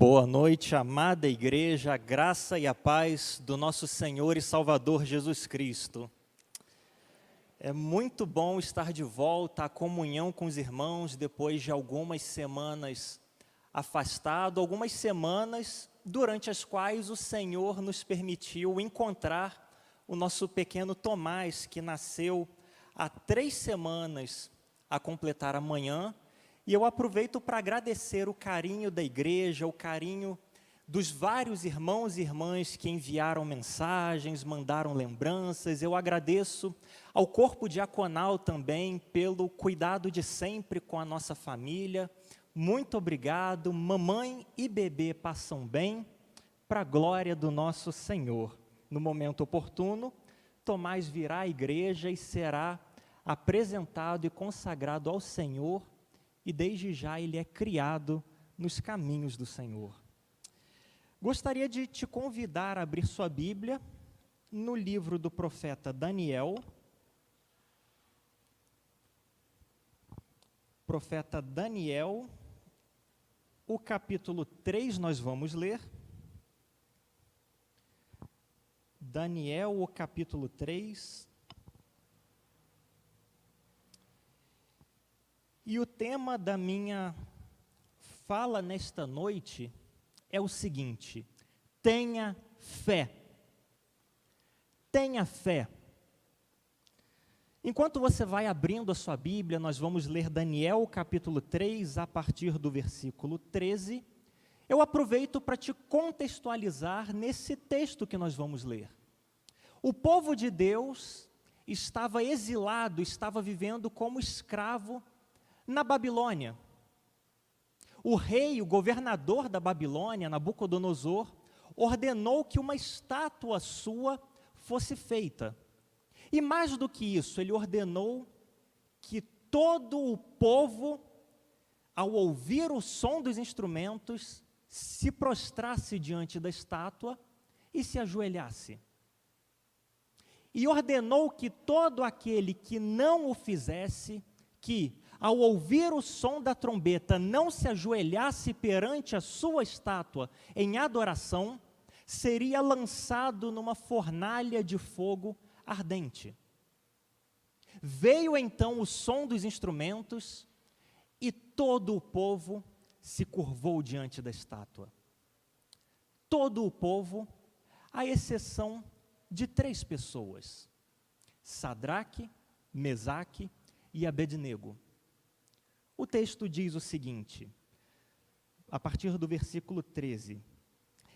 Boa noite, amada igreja, a graça e a paz do nosso Senhor e Salvador Jesus Cristo. É muito bom estar de volta à comunhão com os irmãos depois de algumas semanas afastado, algumas semanas durante as quais o Senhor nos permitiu encontrar o nosso pequeno Tomás, que nasceu há 3 semanas a completar amanhã. E eu aproveito para agradecer o carinho da igreja, o carinho dos vários irmãos e irmãs que enviaram mensagens, mandaram lembranças. Eu agradeço ao corpo diaconal também pelo cuidado de sempre com a nossa família. Muito obrigado. Mamãe e bebê passam bem, para a glória do nosso Senhor. No momento oportuno, Tomás virá à igreja e será apresentado e consagrado ao Senhor, e desde já ele é criado nos caminhos do Senhor. Gostaria de te convidar a abrir sua Bíblia no livro do profeta Daniel. Profeta Daniel, o capítulo 3 nós vamos ler. Daniel, o capítulo 3. E o tema da minha fala nesta noite é o seguinte: tenha fé. Tenha fé. Enquanto você vai abrindo a sua Bíblia, nós vamos ler Daniel capítulo 3, a partir do versículo 13. Eu aproveito para te contextualizar nesse texto que nós vamos ler. O povo de Deus estava exilado, estava vivendo como escravo na Babilônia. O rei, o governador da Babilônia, Nabucodonosor, ordenou que uma estátua sua fosse feita. E mais do que isso, ele ordenou que todo o povo, ao ouvir o som dos instrumentos, se prostrasse diante da estátua e se ajoelhasse. E ordenou que todo aquele que não o fizesse, que ao ouvir o som da trombeta, não se ajoelhasse perante a sua estátua em adoração, seria lançado numa fornalha de fogo ardente. Veio então o som dos instrumentos e todo o povo se curvou diante da estátua. Todo o povo, à exceção de 3 pessoas: Sadraque, Mesaque e Abednego. O texto diz o seguinte, a partir do versículo 13: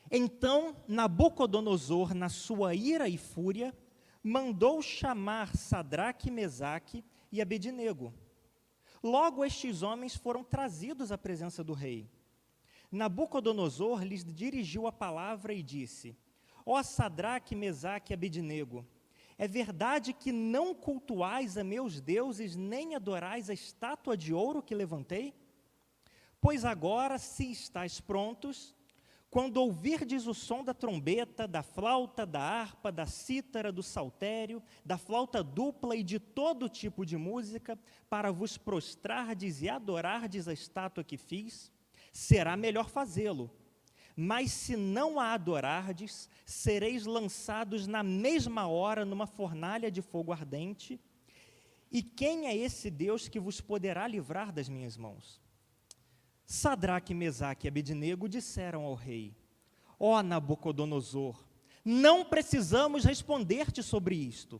Então Nabucodonosor, na sua ira e fúria, mandou chamar Sadraque, Mesaque e Abednego. Logo estes homens foram trazidos à presença do rei. Nabucodonosor lhes dirigiu a palavra e disse: Ó Sadraque, Mesaque e Abednego, é verdade que não cultuais a meus deuses, nem adorais a estátua de ouro que levantei? Pois agora, se estáis prontos, quando ouvirdes o som da trombeta, da flauta, da harpa, da cítara, do saltério, da flauta dupla e de todo tipo de música, para vos prostrardes e adorardes a estátua que fiz, será melhor fazê-lo. Mas se não a adorardes, sereis lançados na mesma hora numa fornalha de fogo ardente. E quem é esse Deus que vos poderá livrar das minhas mãos? Sadraque, Mesaque e Abednego disseram ao rei: Ó Nabucodonosor, não precisamos responder-te sobre isto.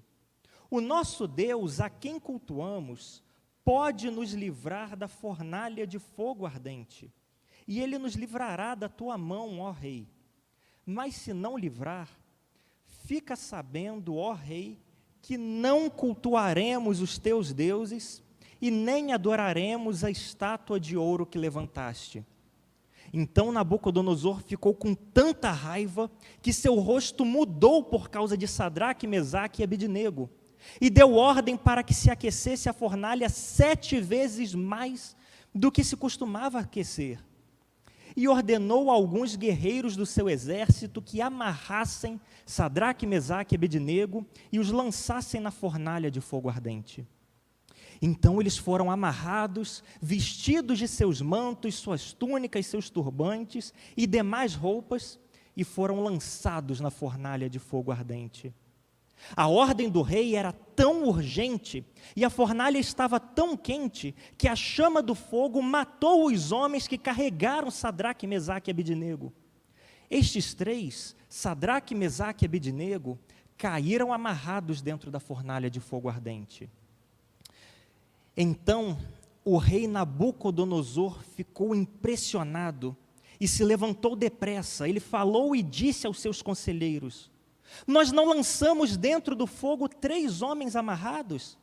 O nosso Deus, a quem cultuamos, pode nos livrar da fornalha de fogo ardente. E ele nos livrará da tua mão, ó rei. Mas se não livrar, fica sabendo, ó rei, que não cultuaremos os teus deuses e nem adoraremos a estátua de ouro que levantaste. Então Nabucodonosor ficou com tanta raiva que seu rosto mudou por causa de Sadraque, Mesaque e Abednego, e deu ordem para que se aquecesse a fornalha 7 vezes mais do que se costumava aquecer. E ordenou a alguns guerreiros do seu exército que amarrassem Sadraque, Mesaque e Abednego e os lançassem na fornalha de fogo ardente. Então eles foram amarrados, vestidos de seus mantos, suas túnicas, seus turbantes e demais roupas, e foram lançados na fornalha de fogo ardente. A ordem do rei era tão urgente e a fornalha estava tão quente que a chama do fogo matou os homens que carregaram Sadraque, Mesaque e Abednego. Estes três, Sadraque, Mesaque e Abednego, caíram amarrados dentro da fornalha de fogo ardente. Então o rei Nabucodonosor ficou impressionado e se levantou depressa. Ele falou e disse aos seus conselheiros: nós não lançamos dentro do fogo 3 homens amarrados?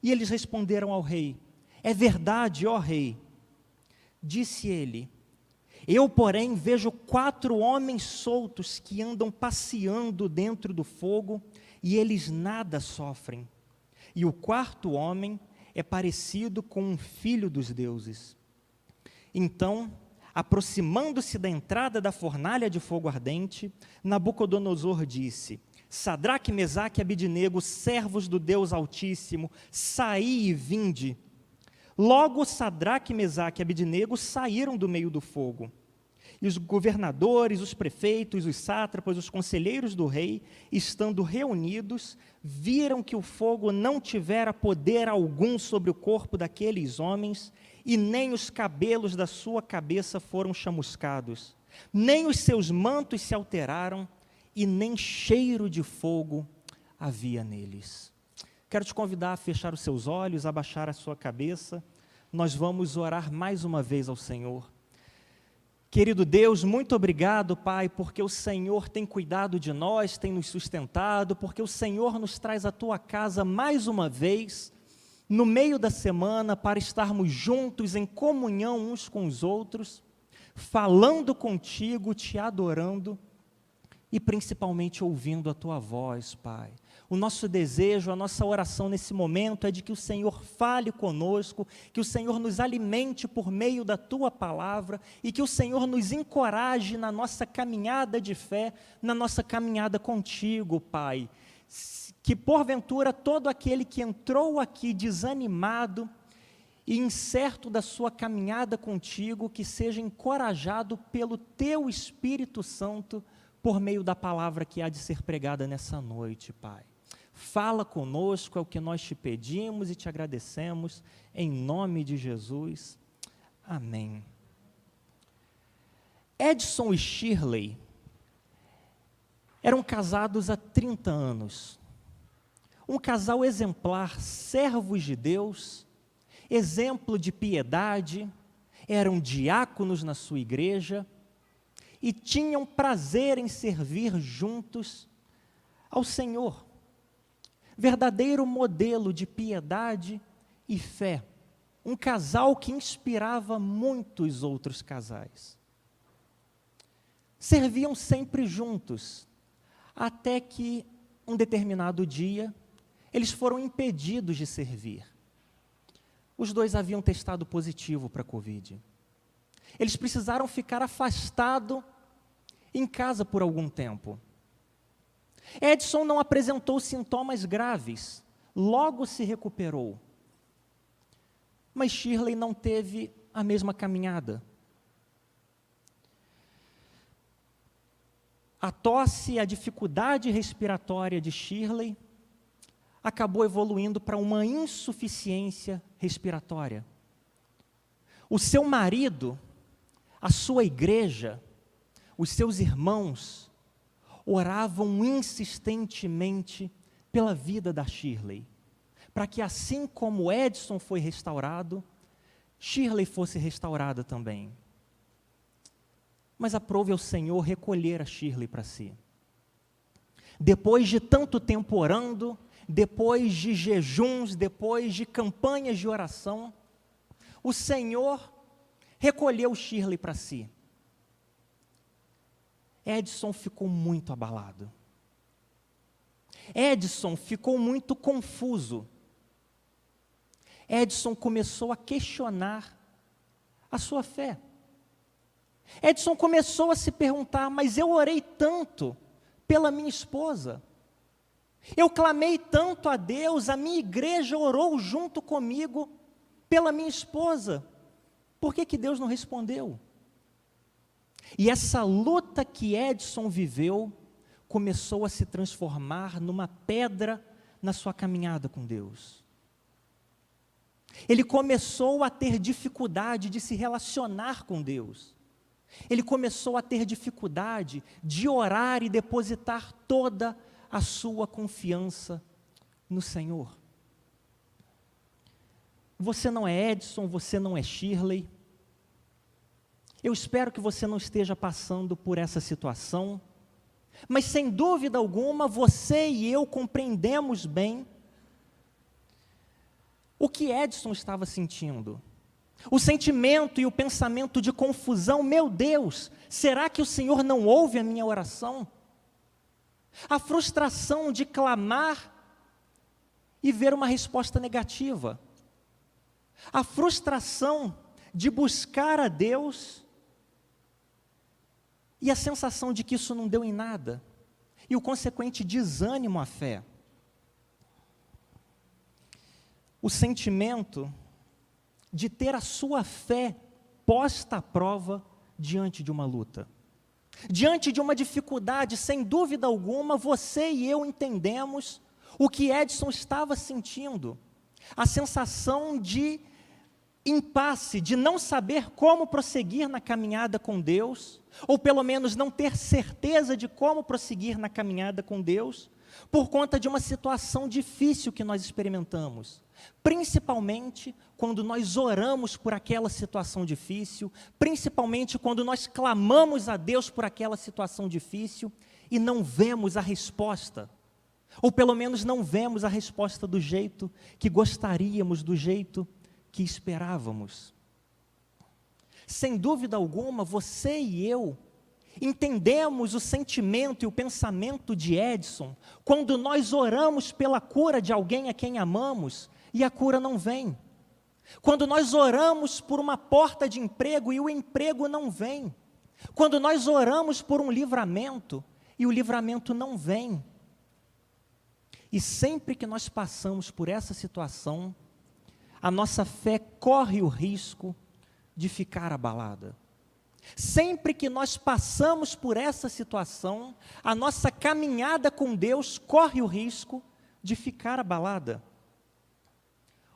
E eles responderam ao rei: é verdade, ó rei. Disse ele: eu, porém, vejo 4 homens soltos que andam passeando dentro do fogo e eles nada sofrem. E o 4º homem é parecido com um filho dos deuses. Então, aproximando-se da entrada da fornalha de fogo ardente, Nabucodonosor disse: Sadraque, Mesaque e Abednego, servos do Deus Altíssimo, saí e vinde. Logo Sadraque, Mesaque e Abednego saíram do meio do fogo. E os governadores, os prefeitos, os sátrapas, os conselheiros do rei, estando reunidos, viram que o fogo não tivera poder algum sobre o corpo daqueles homens, e nem os cabelos da sua cabeça foram chamuscados, nem os seus mantos se alteraram, e nem cheiro de fogo havia neles. Quero te convidar a fechar os seus olhos, a baixar a sua cabeça. Nós vamos orar mais uma vez ao Senhor. Querido Deus, muito obrigado, Pai, porque o Senhor tem cuidado de nós, tem nos sustentado, porque o Senhor nos traz à Tua casa mais uma vez, no meio da semana, para estarmos juntos em comunhão uns com os outros, falando contigo, te adorando e principalmente ouvindo a Tua voz, Pai. O nosso desejo, a nossa oração nesse momento é de que o Senhor fale conosco, que o Senhor nos alimente por meio da Tua palavra e que o Senhor nos encoraje na nossa caminhada de fé, na nossa caminhada contigo, Pai. Que porventura todo aquele que entrou aqui desanimado e incerto da sua caminhada contigo, que seja encorajado pelo Teu Espírito Santo por meio da palavra que há de ser pregada nessa noite, Pai. Fala conosco, é o que nós te pedimos e te agradecemos, em nome de Jesus. Amém. Edson e Shirley eram casados há 30 anos. Um casal exemplar, servos de Deus, exemplo de piedade, eram diáconos na sua igreja e tinham prazer em servir juntos ao Senhor. Verdadeiro modelo de piedade e fé. Um casal que inspirava muitos outros casais. Serviam sempre juntos, até que, um determinado dia, eles foram impedidos de servir. Os dois haviam testado positivo para a Covid. Eles precisaram ficar afastados em casa por algum tempo. Edson não apresentou sintomas graves, logo se recuperou. Mas Shirley não teve a mesma caminhada. A tosse e a dificuldade respiratória de Shirley acabou evoluindo para uma insuficiência respiratória. O seu marido, a sua igreja, os seus irmãos, oravam insistentemente pela vida da Shirley, para que assim como Edson foi restaurado, Shirley fosse restaurada também. Mas aprove ao Senhor recolher a Shirley para si. Depois de tanto tempo orando, depois de jejuns, depois de campanhas de oração, o Senhor recolheu Shirley para si. Edson ficou muito abalado. Edson ficou muito confuso. Edson começou a questionar a sua fé. Edson começou a se perguntar: mas eu orei tanto pela minha esposa, Eu clamei tanto a Deus, a minha igreja orou junto comigo pela minha esposa. Por que Deus não respondeu? E essa luta que Edson viveu começou a se transformar numa pedra na sua caminhada com Deus. Ele começou a ter dificuldade de se relacionar com Deus. Ele começou a ter dificuldade de orar e depositar toda a sua confiança no Senhor. Você não é Edson, você não é Shirley. Eu espero que você não esteja passando por essa situação, mas sem dúvida alguma, você e eu compreendemos bem o que Edson estava sentindo. O sentimento e o pensamento de confusão, meu Deus, será que o Senhor não ouve a minha oração? A frustração de clamar e ver uma resposta negativa. A frustração de buscar a Deus e a sensação de que isso não deu em nada. E o consequente desânimo à fé. O sentimento de ter a sua fé posta à prova diante de uma luta. Diante de uma dificuldade, sem dúvida alguma, você e eu entendemos o que Edson estava sentindo. A sensação de impasse, de não saber como prosseguir na caminhada com Deus, ou pelo menos não ter certeza de como prosseguir na caminhada com Deus, por conta de uma situação difícil que nós experimentamos. Principalmente quando nós oramos por aquela situação difícil, principalmente quando nós clamamos a Deus por aquela situação difícil e não vemos a resposta, ou pelo menos não vemos a resposta do jeito que gostaríamos, do jeito que esperávamos. Sem dúvida alguma, você e eu entendemos o sentimento e o pensamento de Edson quando nós oramos pela cura de alguém a quem amamos e a cura não vem. Quando nós oramos por uma porta de emprego e o emprego não vem. Quando nós oramos por um livramento e o livramento não vem. E sempre que nós passamos por essa situação, a nossa fé corre o risco de ficar abalada. Sempre que nós passamos por essa situação, a nossa caminhada com Deus corre o risco de ficar abalada.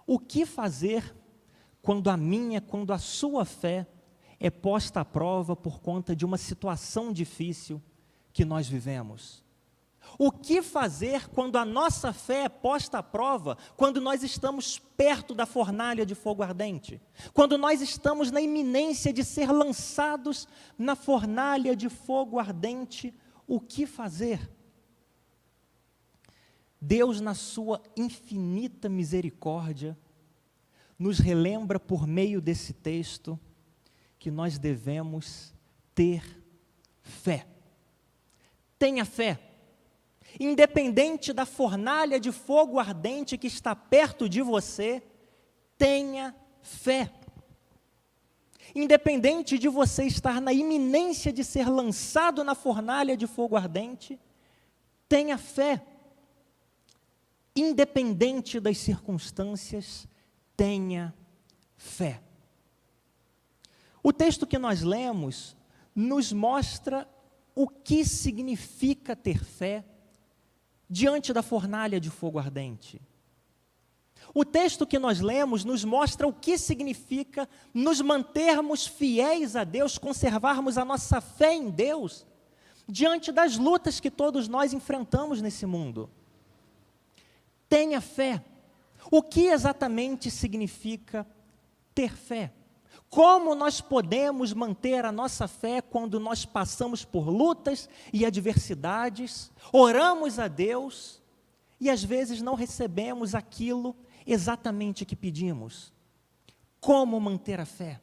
O que fazer quando a sua fé é posta à prova por conta de uma situação difícil que nós vivemos? O que fazer quando a nossa fé é posta à prova, quando nós estamos perto da fornalha de fogo ardente? Quando nós estamos na iminência de ser lançados na fornalha de fogo ardente, o que fazer? Deus, na sua infinita misericórdia, nos relembra por meio desse texto que nós devemos ter fé. Tenha fé. Independente da fornalha de fogo ardente que está perto de você, tenha fé. Independente de você estar na iminência de ser lançado na fornalha de fogo ardente, tenha fé. Independente das circunstâncias, tenha fé. O texto que nós lemos nos mostra o que significa ter fé diante da fornalha de fogo ardente. O texto que nós lemos nos mostra o que significa nos mantermos fiéis a Deus, conservarmos a nossa fé em Deus, diante das lutas que todos nós enfrentamos nesse mundo. Tenha fé. O que exatamente significa ter fé? Como nós podemos manter a nossa fé quando nós passamos por lutas e adversidades, oramos a Deus e às vezes não recebemos aquilo exatamente que pedimos? Como manter a fé?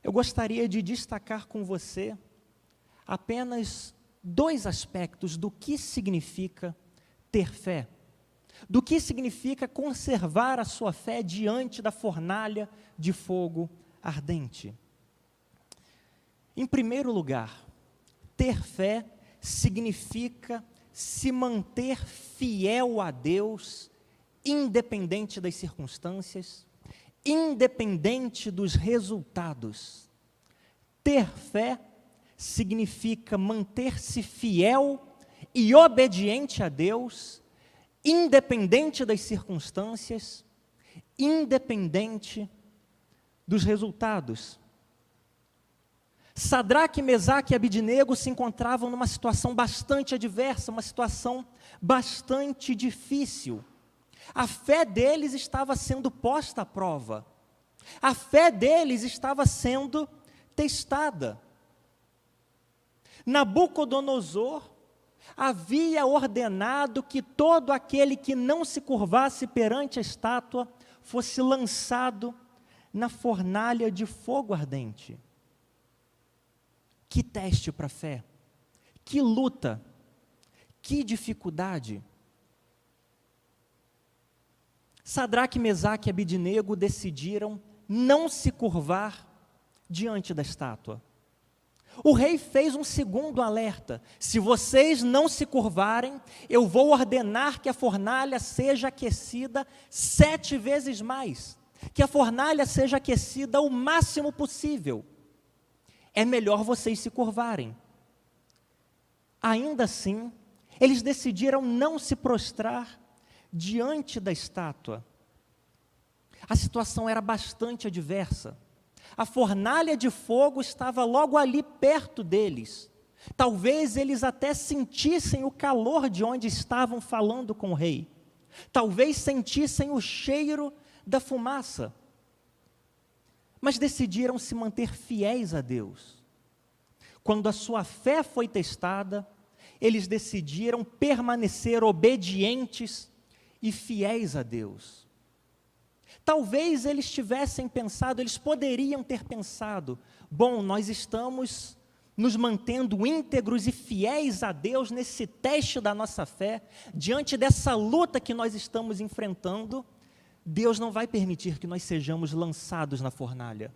Eu gostaria de destacar com você apenas 2 aspectos do que significa ter fé. Do que significa conservar a sua fé diante da fornalha de fogo ardente. Em primeiro lugar, ter fé significa se manter fiel a Deus, independente das circunstâncias, independente dos resultados. Ter fé significa manter-se fiel e obediente a Deus, independente das circunstâncias, independente dos resultados. Sadraque, Mesaque e Abidnego se encontravam numa situação bastante adversa, uma situação bastante difícil. A fé deles estava sendo posta à prova. A fé deles estava sendo testada. Nabucodonosor havia ordenado que todo aquele que não se curvasse perante a estátua fosse lançado na fornalha de fogo ardente. Que teste para a fé, que luta, que dificuldade. Sadraque, Mesaque e Abidnego decidiram não se curvar diante da estátua. O rei fez um segundo alerta: se vocês não se curvarem, eu vou ordenar que a fornalha seja aquecida 7 vezes mais, que a fornalha seja aquecida o máximo possível. É melhor vocês se curvarem. Ainda assim, eles decidiram não se prostrar diante da estátua. A situação era bastante adversa. A fornalha de fogo estava logo ali perto deles. Talvez eles até sentissem o calor de onde estavam falando com o rei. Talvez sentissem o cheiro da fumaça. Mas decidiram se manter fiéis a Deus. Quando a sua fé foi testada, eles decidiram permanecer obedientes e fiéis a Deus. Talvez eles tivessem pensado, eles poderiam ter pensado: bom, nós estamos nos mantendo íntegros e fiéis a Deus nesse teste da nossa fé, diante dessa luta que nós estamos enfrentando, Deus não vai permitir que nós sejamos lançados na fornalha.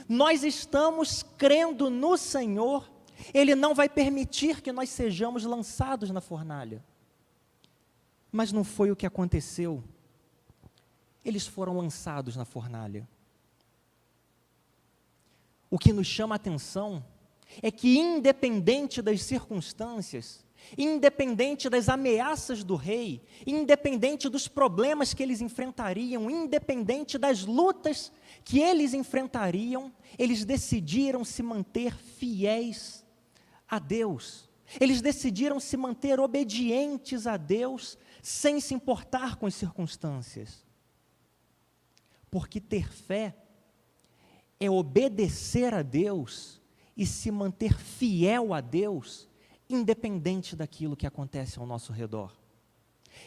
Nós estamos crendo no Senhor, Ele não vai permitir que nós sejamos lançados na fornalha. Mas não foi o que aconteceu. Eles foram lançados na fornalha. O que nos chama a atenção é que, independente das circunstâncias, independente das ameaças do rei, independente dos problemas que eles enfrentariam, independente das lutas que eles enfrentariam, eles decidiram se manter fiéis a Deus. Eles decidiram se manter obedientes a Deus, sem se importar com as circunstâncias. Porque ter fé é obedecer a Deus e se manter fiel a Deus, independente daquilo que acontece ao nosso redor.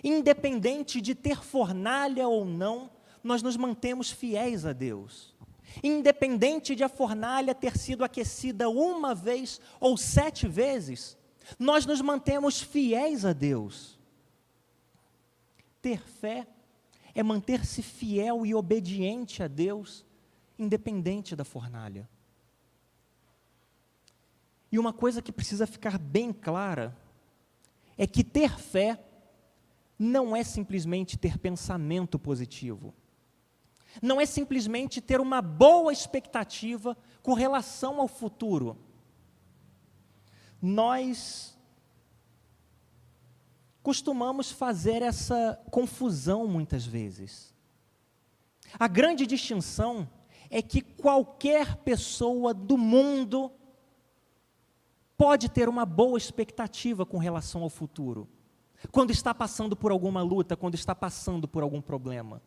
Independente de ter fornalha ou não, nós nos mantemos fiéis a Deus. Independente de a fornalha ter sido aquecida 1 vez ou 7 vezes, nós nos mantemos fiéis a Deus. Ter fé é manter-se fiel e obediente a Deus, independente da fornalha. E uma coisa que precisa ficar bem clara é que ter fé não é simplesmente ter pensamento positivo. Não é simplesmente ter uma boa expectativa com relação ao futuro. Nós costumamos fazer essa confusão muitas vezes. A grande distinção é que qualquer pessoa do mundo pode ter uma boa expectativa com relação ao futuro, quando está passando por alguma luta, quando está passando por algum problema.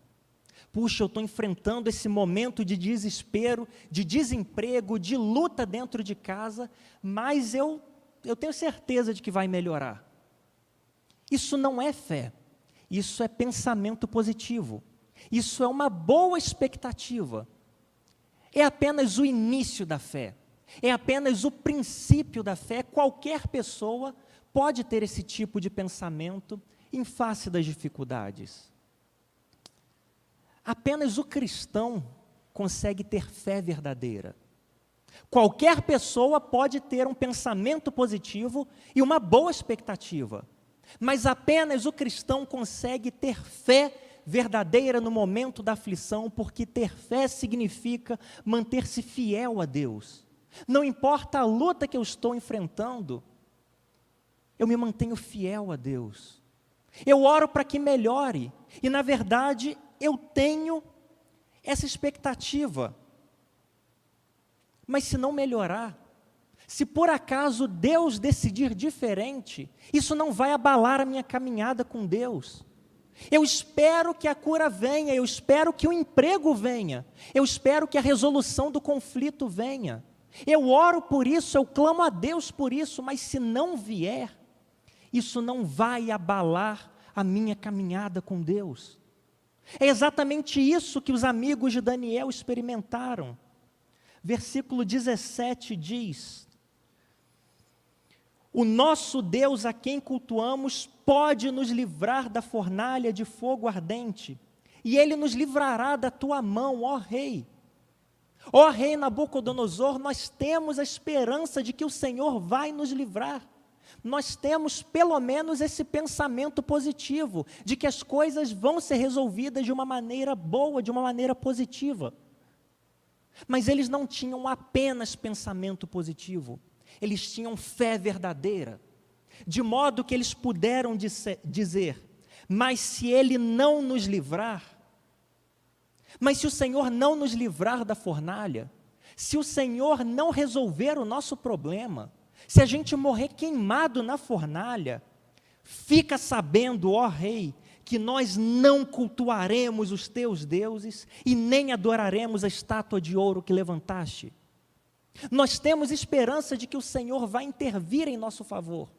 Puxa, eu estou enfrentando esse momento de desespero, de desemprego, de luta dentro de casa, mas eu tenho certeza de que vai melhorar. Isso não é fé, isso é pensamento positivo, isso é uma boa expectativa. É apenas o início da fé. É apenas o princípio da fé. Qualquer pessoa pode ter esse tipo de pensamento em face das dificuldades. Apenas o cristão consegue ter fé verdadeira. Qualquer pessoa pode ter um pensamento positivo e uma boa expectativa, mas apenas o cristão consegue ter fé verdadeira no momento da aflição, porque ter fé significa manter-se fiel a Deus. Não importa a luta que eu estou enfrentando, eu me mantenho fiel a Deus. Eu oro para que melhore, e na verdade eu tenho essa expectativa. Mas se não melhorar, se por acaso Deus decidir diferente, isso não vai abalar a minha caminhada com Deus. Eu espero que a cura venha, eu espero que o emprego venha, eu espero que a resolução do conflito venha. Eu oro por isso, eu clamo a Deus por isso, mas se não vier, isso não vai abalar a minha caminhada com Deus. É exatamente isso que os amigos de Daniel experimentaram. Versículo 17 diz: o nosso Deus a quem cultuamos pode nos livrar da fornalha de fogo ardente, e Ele nos livrará da tua mão, ó Rei. Ó Rei Nabucodonosor, nós temos a esperança de que o Senhor vai nos livrar. Nós temos pelo menos esse pensamento positivo, de que as coisas vão ser resolvidas de uma maneira boa, de uma maneira positiva. Mas eles não tinham apenas pensamento positivo, eles tinham fé verdadeira, de modo que eles puderam dizer, mas se Ele não nos livrar, mas se o Senhor não nos livrar da fornalha, se o Senhor não resolver o nosso problema, se a gente morrer queimado na fornalha, fica sabendo, ó Rei, que nós não cultuaremos os teus deuses e nem adoraremos a estátua de ouro que levantaste. Nós temos esperança de que o Senhor vai intervir em nosso favor.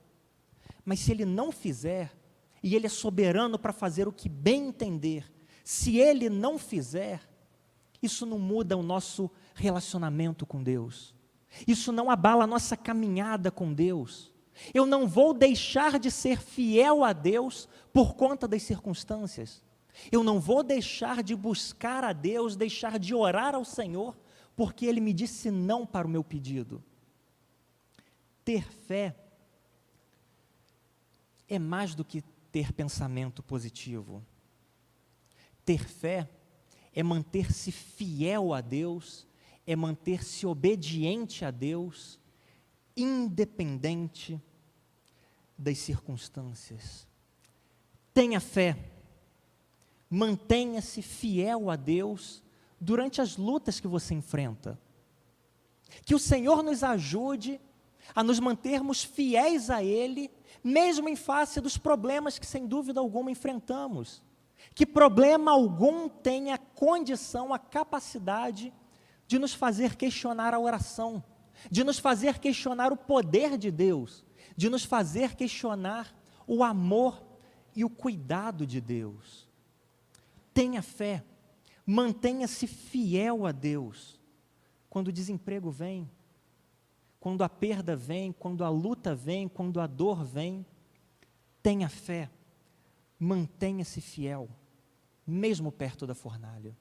Mas se Ele não fizer, e Ele é soberano para fazer o que bem entender, se Ele não fizer, isso não muda o nosso relacionamento com Deus. Isso não abala a nossa caminhada com Deus. Eu não vou deixar de ser fiel a Deus por conta das circunstâncias. Eu não vou deixar de buscar a Deus, deixar de orar ao Senhor, porque Ele me disse não para o meu pedido. Ter fé é mais do que ter pensamento positivo. Ter fé é manter-se fiel a Deus, é manter-se obediente a Deus, independente das circunstâncias. Tenha fé, mantenha-se fiel a Deus durante as lutas que você enfrenta. Que o Senhor nos ajude a nos mantermos fiéis a Ele, mesmo em face dos problemas que sem dúvida alguma enfrentamos. Que problema algum tenha a condição, a capacidade de nos fazer questionar a oração, de nos fazer questionar o poder de Deus, de nos fazer questionar o amor e o cuidado de Deus. Tenha fé, mantenha-se fiel a Deus. Quando o desemprego vem, quando a perda vem, quando a luta vem, quando a dor vem, tenha fé, mantenha-se fiel, mesmo perto da fornalha.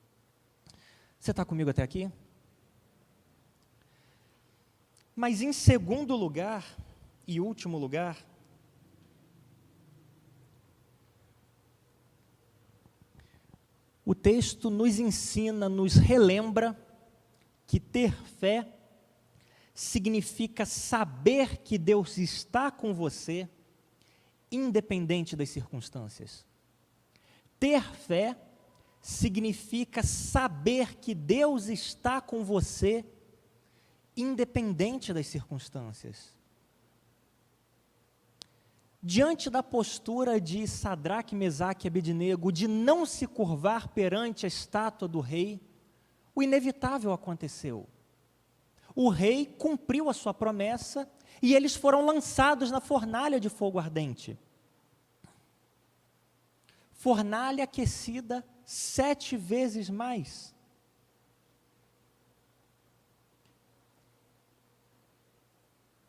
Você está comigo até aqui? Mas em segundo lugar, e último lugar, o texto nos ensina, nos relembra que ter fé significa saber que Deus está com você, independente das circunstâncias. Ter fé significa saber que Deus está com você, independente das circunstâncias. Diante da postura de Sadraque, Mesaque e Abednego de não se curvar perante a estátua do rei, o inevitável aconteceu. O rei cumpriu a sua promessa e eles foram lançados na fornalha de fogo ardente. Fornalha aquecida 7 vezes mais.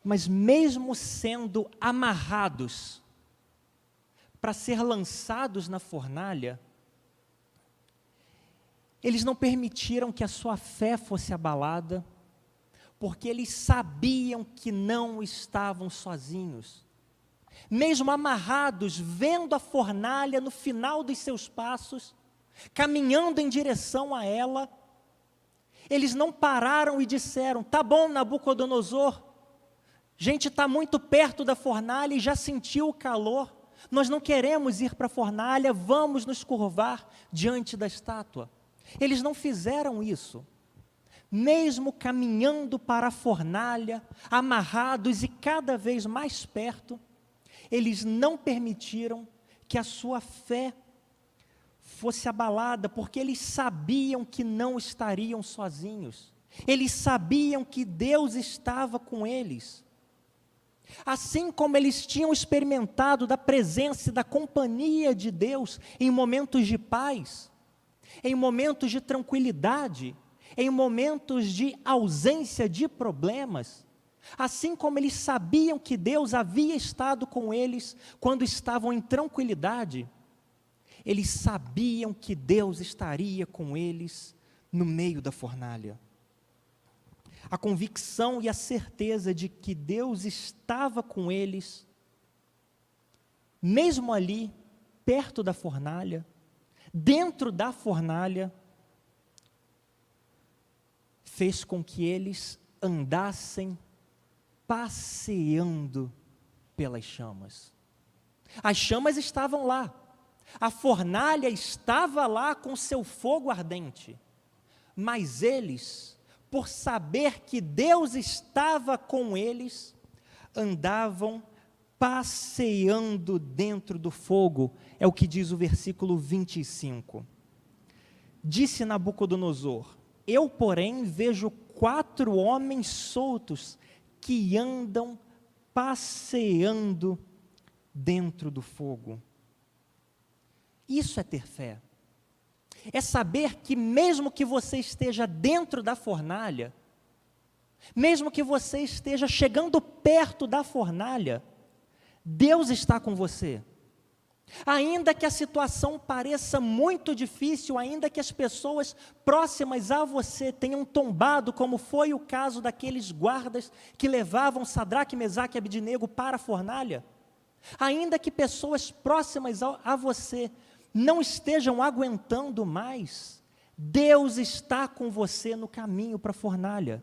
Mas mesmo sendo amarrados para ser lançados na fornalha, eles não permitiram que a sua fé fosse abalada, porque eles sabiam que não estavam sozinhos. Mesmo amarrados, vendo a fornalha no final dos seus passos, caminhando em direção a ela, eles não pararam e disseram: tá bom, Nabucodonosor, a gente está muito perto da fornalha e já sentiu o calor, nós não queremos ir para a fornalha, vamos nos curvar diante da estátua. Eles não fizeram isso. Mesmo caminhando para a fornalha, amarrados e cada vez mais perto, eles não permitiram que a sua fé fosse abalada, porque eles sabiam que não estariam sozinhos. Eles sabiam que Deus estava com eles. Assim como eles tinham experimentado da presença e da companhia de Deus em momentos de paz, em momentos de tranquilidade, em momentos de ausência de problemas, assim como eles sabiam que Deus havia estado com eles quando estavam em tranquilidade, eles sabiam que Deus estaria com eles no meio da fornalha. A convicção e a certeza de que Deus estava com eles, mesmo ali, perto da fornalha, dentro da fornalha, fez com que eles andassem passeando pelas chamas. As chamas estavam lá, a fornalha estava lá com seu fogo ardente, mas eles, por saber que Deus estava com eles, andavam passeando dentro do fogo, é o que diz o versículo 25. Disse Nabucodonosor: eu, porém, vejo 4 homens soltos que andam passeando dentro do fogo. Isso é ter fé. É saber que mesmo que você esteja dentro da fornalha, mesmo que você esteja chegando perto da fornalha, Deus está com você. Ainda que a situação pareça muito difícil, ainda que as pessoas próximas a você tenham tombado, como foi o caso daqueles guardas que levavam Sadraque, Mesaque e Abednego para a fornalha, ainda que pessoas próximas a você não estejam aguentando mais, Deus está com você no caminho para a fornalha.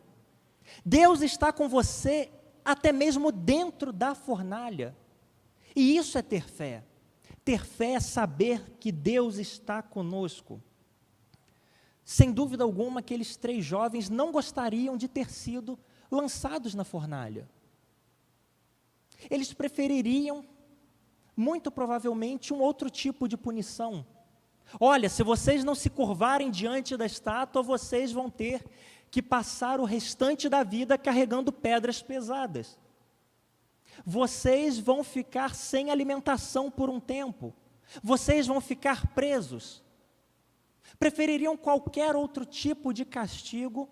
Deus está com você até mesmo dentro da fornalha. E isso é ter fé. Ter fé é saber que Deus está conosco. Sem dúvida alguma, aqueles 3 jovens não gostariam de ter sido lançados na fornalha. Eles prefeririam, muito provavelmente, um outro tipo de punição. Olha, se vocês não se curvarem diante da estátua, vocês vão ter que passar o restante da vida carregando pedras pesadas. Vocês vão ficar sem alimentação por um tempo. Vocês vão ficar presos. Prefeririam qualquer outro tipo de castigo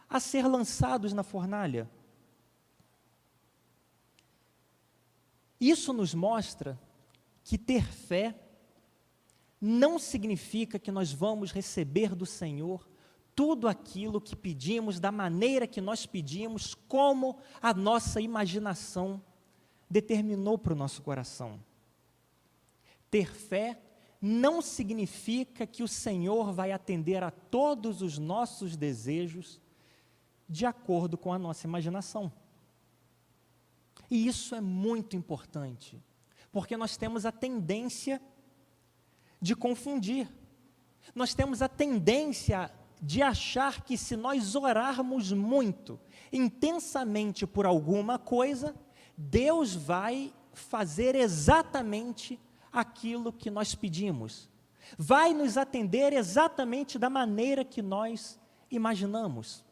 a ser lançados na fornalha. Isso nos mostra que ter fé não significa que nós vamos receber do Senhor tudo aquilo que pedimos, da maneira que nós pedimos, como a nossa imaginação determinou para o nosso coração. Ter fé não significa que o Senhor vai atender a todos os nossos desejos de acordo com a nossa imaginação. E isso é muito importante, porque nós temos a tendência de confundir. Nós temos a tendência de achar que se nós orarmos muito, intensamente por alguma coisa, Deus vai fazer exatamente aquilo que nós pedimos. Vai nos atender exatamente da maneira que nós imaginamos.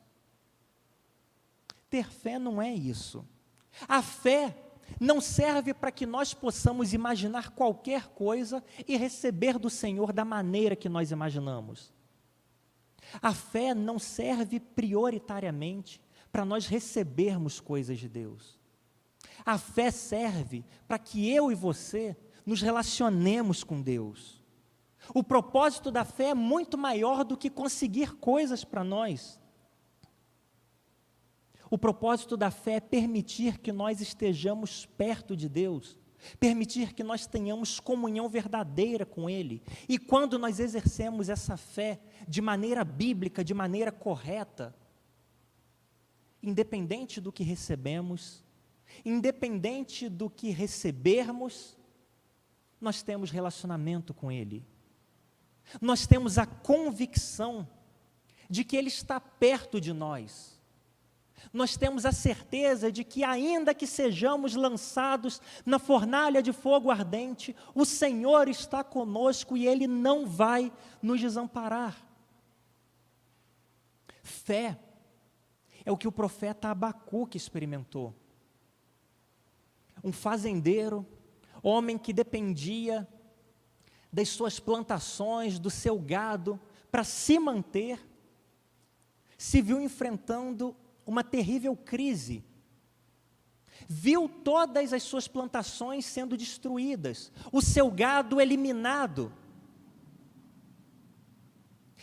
Ter fé não é isso. A fé não serve para que nós possamos imaginar qualquer coisa e receber do Senhor da maneira que nós imaginamos. A fé não serve prioritariamente para nós recebermos coisas de Deus. A fé serve para que eu e você nos relacionemos com Deus. O propósito da fé é muito maior do que conseguir coisas para nós. O propósito da fé é permitir que nós estejamos perto de Deus, permitir que nós tenhamos comunhão verdadeira com Ele. E quando nós exercemos essa fé de maneira bíblica, de maneira correta, independente do que recebemos, independente do que recebermos, nós temos relacionamento com Ele. Nós temos a convicção de que Ele está perto de nós. Nós temos a certeza de que, ainda que sejamos lançados na fornalha de fogo ardente, o Senhor está conosco e Ele não vai nos desamparar. Fé é o que o profeta Abacuque experimentou. Um fazendeiro, homem que dependia das suas plantações, do seu gado, para se manter, se viu enfrentando uma terrível crise. Viu todas as suas plantações sendo destruídas, o seu gado eliminado.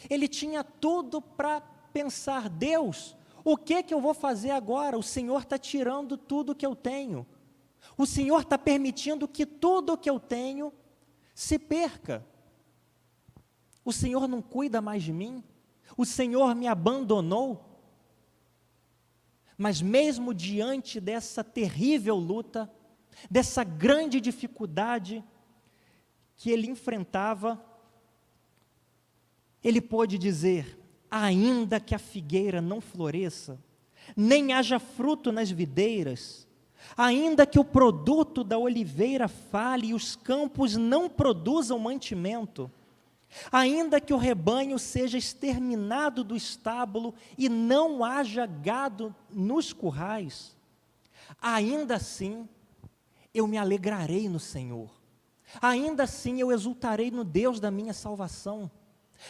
Ele tinha tudo para pensar: Deus, o que eu vou fazer agora? O Senhor está tirando tudo que eu tenho. O Senhor está permitindo que tudo que eu tenho se perca. O Senhor não cuida mais de mim? O Senhor me abandonou? Mas mesmo diante dessa terrível luta, dessa grande dificuldade que ele enfrentava, ele pôde dizer: ainda que a figueira não floresça, nem haja fruto nas videiras, ainda que o produto da oliveira fale e os campos não produzam mantimento, ainda que o rebanho seja exterminado do estábulo e não haja gado nos currais, ainda assim eu me alegrarei no Senhor, ainda assim eu exultarei no Deus da minha salvação,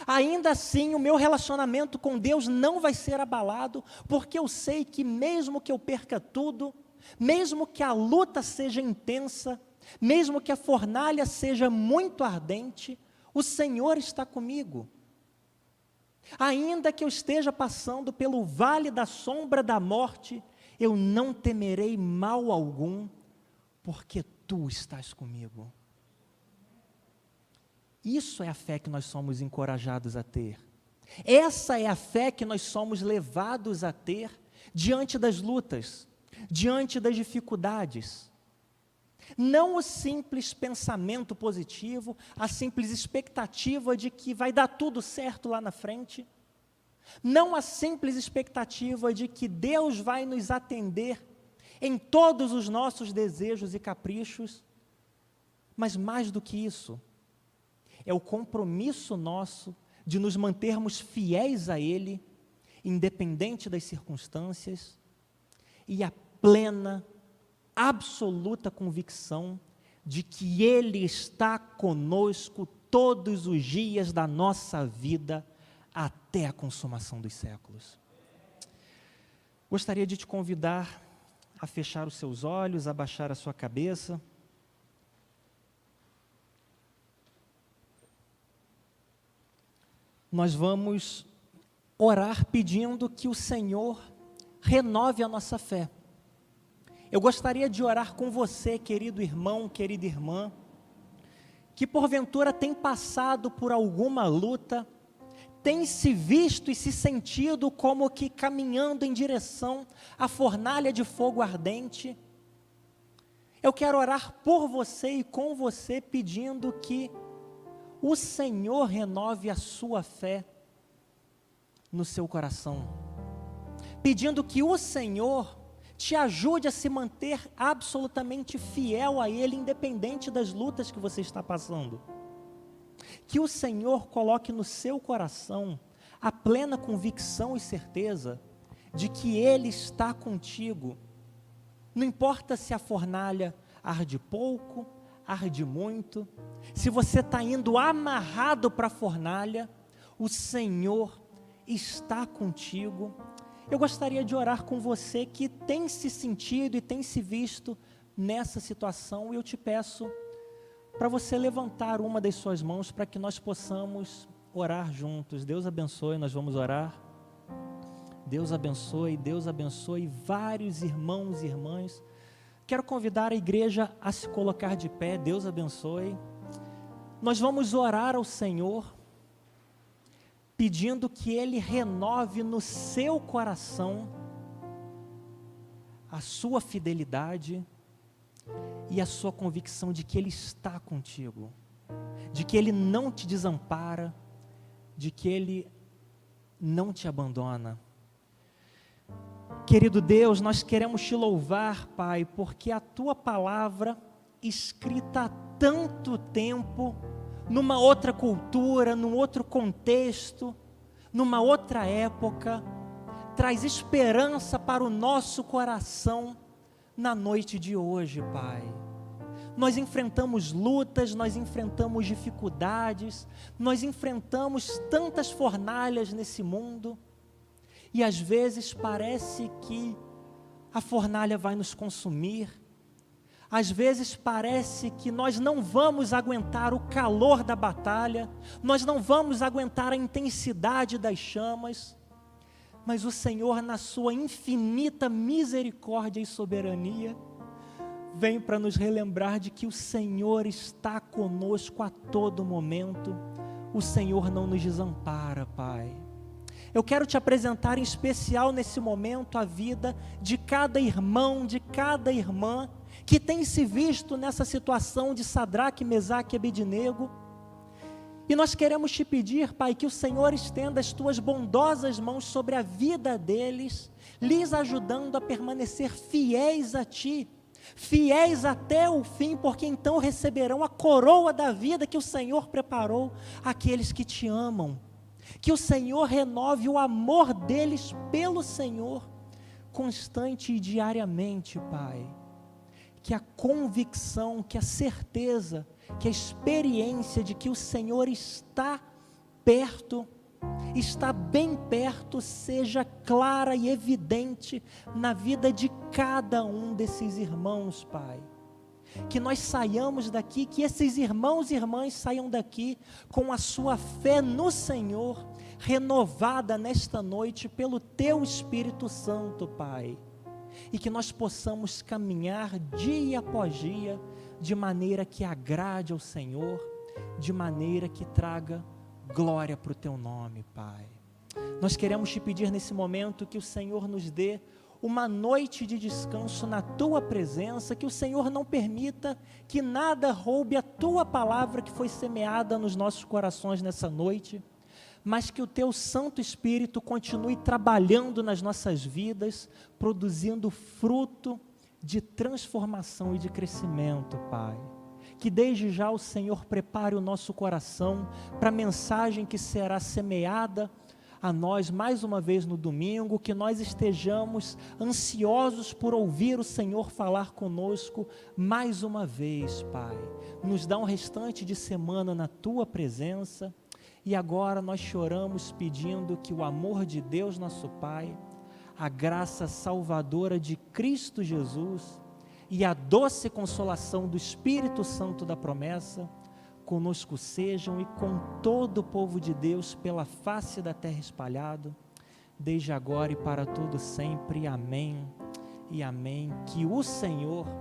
ainda assim o meu relacionamento com Deus não vai ser abalado, porque eu sei que mesmo que eu perca tudo, mesmo que a luta seja intensa, mesmo que a fornalha seja muito ardente, o Senhor está comigo. Ainda que eu esteja passando pelo vale da sombra da morte, eu não temerei mal algum, porque Tu estás comigo. Isso é a fé que nós somos encorajados a ter. Essa é a fé que nós somos levados a ter diante das lutas, diante das dificuldades. Não o simples pensamento positivo, a simples expectativa de que vai dar tudo certo lá na frente. Não a simples expectativa de que Deus vai nos atender em todos os nossos desejos e caprichos. Mas mais do que isso, é o compromisso nosso de nos mantermos fiéis a Ele, independente das circunstâncias, e a plena, absoluta convicção de que Ele está conosco todos os dias da nossa vida até a consumação dos séculos. Gostaria de te convidar a fechar os seus olhos, a baixar a sua cabeça. Nós vamos orar pedindo que o Senhor renove a nossa fé. Eu gostaria de orar com você, querido irmão, querida irmã, que porventura tem passado por alguma luta, tem se visto e se sentido como que caminhando em direção à fornalha de fogo ardente. Eu quero orar por você e com você, pedindo que o Senhor renove a sua fé no seu coração, pedindo que o Senhor te ajude a se manter absolutamente fiel a Ele, independente das lutas que você está passando. Que o Senhor coloque no seu coração a plena convicção e certeza de que Ele está contigo. Não importa se a fornalha arde pouco, arde muito, se você está indo amarrado para a fornalha, o Senhor está contigo. Eu gostaria de orar com você que tem se sentido e tem se visto nessa situação, e eu te peço para você levantar uma das suas mãos para que nós possamos orar juntos. Deus abençoe, nós vamos orar. Deus abençoe vários irmãos e irmãs. Quero convidar a igreja a se colocar de pé. Deus abençoe. Nós vamos orar ao Senhor, pedindo que Ele renove no seu coração a sua fidelidade e a sua convicção de que Ele está contigo, de que Ele não te desampara, de que Ele não te abandona. Querido Deus, nós queremos te louvar, Pai, porque a Tua palavra, escrita há tanto tempo, numa outra cultura, num outro contexto, numa outra época, traz esperança para o nosso coração na noite de hoje, Pai. Nós enfrentamos lutas, nós enfrentamos dificuldades, nós enfrentamos tantas fornalhas nesse mundo, e às vezes parece que a fornalha vai nos consumir, às vezes parece que nós não vamos aguentar o calor da batalha, nós não vamos aguentar a intensidade das chamas, mas o Senhor, na sua infinita misericórdia e soberania, vem para nos relembrar de que o Senhor está conosco a todo momento, o Senhor não nos desampara, Pai. Eu quero te apresentar em especial nesse momento a vida de cada irmão, de cada irmã, que tem se visto nessa situação de Sadraque, Mesaque e Abednego, e nós queremos te pedir, Pai, que o Senhor estenda as tuas bondosas mãos sobre a vida deles, lhes ajudando a permanecer fiéis a ti, fiéis até o fim, porque então receberão a coroa da vida que o Senhor preparou àqueles que te amam. Que o Senhor renove o amor deles pelo Senhor, constante e diariamente, Pai. Que a convicção, que a certeza, que a experiência de que o Senhor está perto, está bem perto, seja clara e evidente na vida de cada um desses irmãos, Pai. Que nós saiamos daqui, que esses irmãos e irmãs saiam daqui com a sua fé no Senhor, renovada nesta noite pelo Teu Espírito Santo, Pai. E que nós possamos caminhar dia após dia, de maneira que agrade ao Senhor, de maneira que traga glória para o Teu nome, Pai. Nós queremos te pedir nesse momento que o Senhor nos dê uma noite de descanso na Tua presença, que o Senhor não permita que nada roube a Tua palavra que foi semeada nos nossos corações nessa noite, mas que o Teu Santo Espírito continue trabalhando nas nossas vidas, produzindo fruto de transformação e de crescimento, Pai. Que desde já o Senhor prepare o nosso coração para a mensagem que será semeada a nós mais uma vez no domingo, que nós estejamos ansiosos por ouvir o Senhor falar conosco mais uma vez, Pai. Nos dá um restante de semana na Tua presença, e agora nós choramos pedindo que o amor de Deus nosso Pai, a graça salvadora de Cristo Jesus e a doce consolação do Espírito Santo da promessa conosco sejam e com todo o povo de Deus pela face da terra espalhado, desde agora e para todo sempre. Amém e amém. Que o Senhor